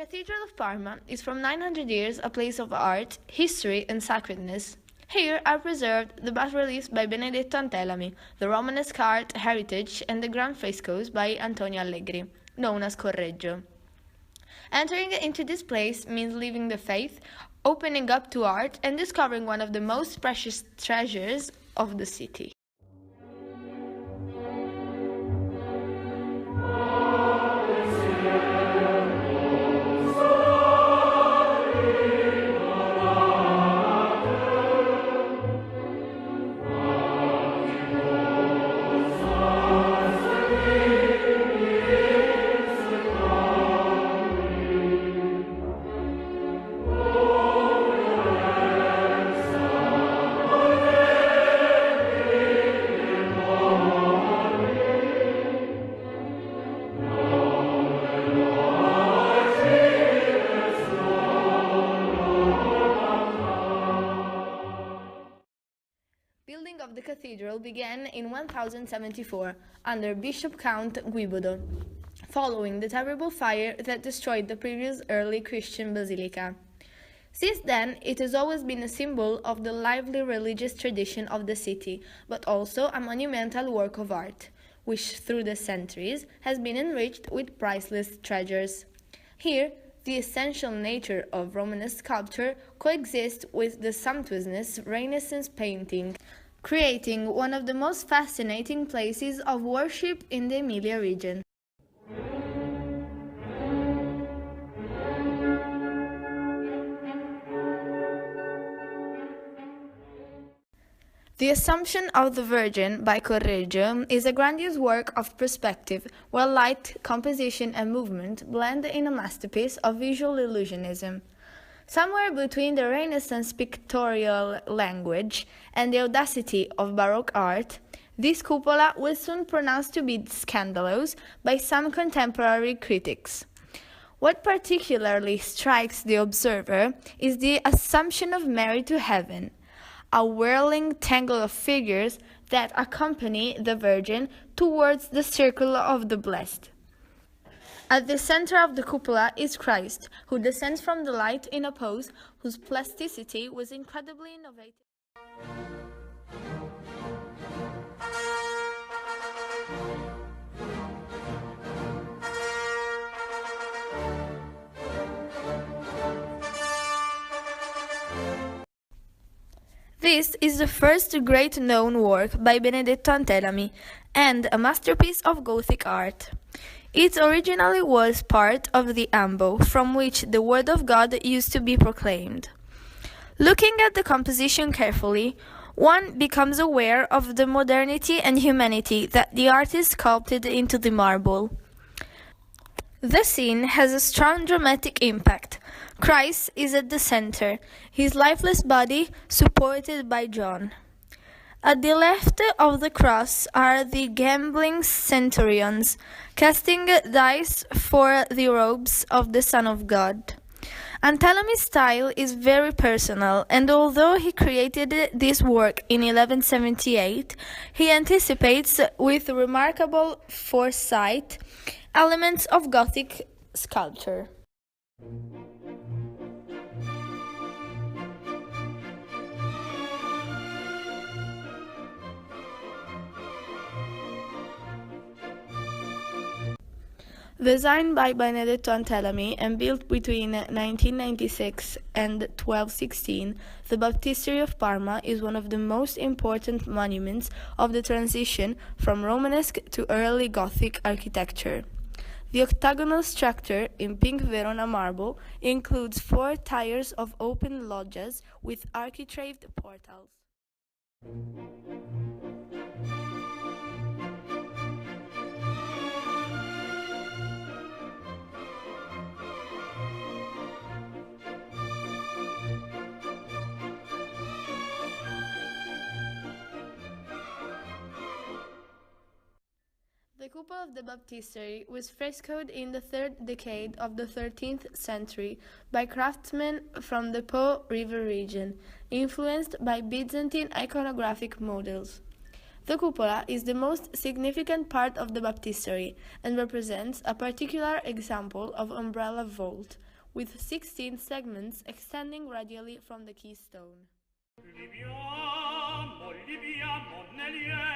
Cathedral of Parma is from 900 years a place of art, history, and sacredness. Here are preserved the bas-reliefs by Benedetto Antelami, the Romanesque art heritage, and the grand frescoes by Antonio Allegri, known as Correggio. Entering into this place means leaving the faith, opening up to art, and discovering one of the most precious treasures of the city. Building of the cathedral began in 1074 under Bishop Count Guibodo, following the terrible fire that destroyed the previous early Christian basilica. Since then, it has always been a symbol of the lively religious tradition of the city, but also a monumental work of art, which through the centuries has been enriched with priceless treasures. Here, the essential nature of Romanesque sculpture coexists with the sumptuousness Renaissance painting, creating one of the most fascinating places of worship in the Emilia region. The Assumption of the Virgin by Correggio is a grandiose work of perspective, where light, composition, and movement blend in a masterpiece of visual illusionism. Somewhere between the Renaissance pictorial language and the audacity of Baroque art, this cupola was soon pronounced to be scandalous by some contemporary critics. What particularly strikes the observer is the Assumption of Mary to heaven, a whirling tangle of figures that accompany the Virgin towards the circle of the blessed. At the center of the cupola is Christ, who descends from the light in a pose whose plasticity was incredibly innovative. This is the first great known work by Benedetto Antelami and a masterpiece of Gothic art. It originally was part of the ambo from which the word of God used to be proclaimed. Looking at the composition carefully, one becomes aware of the modernity and humanity that the artist sculpted into the marble. The scene has a strong dramatic impact. Christ is at the center, his lifeless body supported by John. At the left of the cross are the gambling centurions, casting dice for the robes of the Son of God. Antelami's style is very personal, and although he created this work in 1178, he anticipates with remarkable foresight elements of Gothic sculpture. Designed by Benedetto Antelami and built between 1996 and 1216, the Baptistery of Parma is one of the most important monuments of the transition from Romanesque to early Gothic architecture. The octagonal structure in pink Verona marble includes 4 tiers of open loggias with architraved portals. The cupola of the baptistery was frescoed in the 3rd decade of the 13th century by craftsmen from the Po River region, influenced by Byzantine iconographic models. The cupola is the most significant part of the baptistery and represents a particular example of umbrella vault, with 16 segments extending radially from the keystone. Liviamo, liviamo nel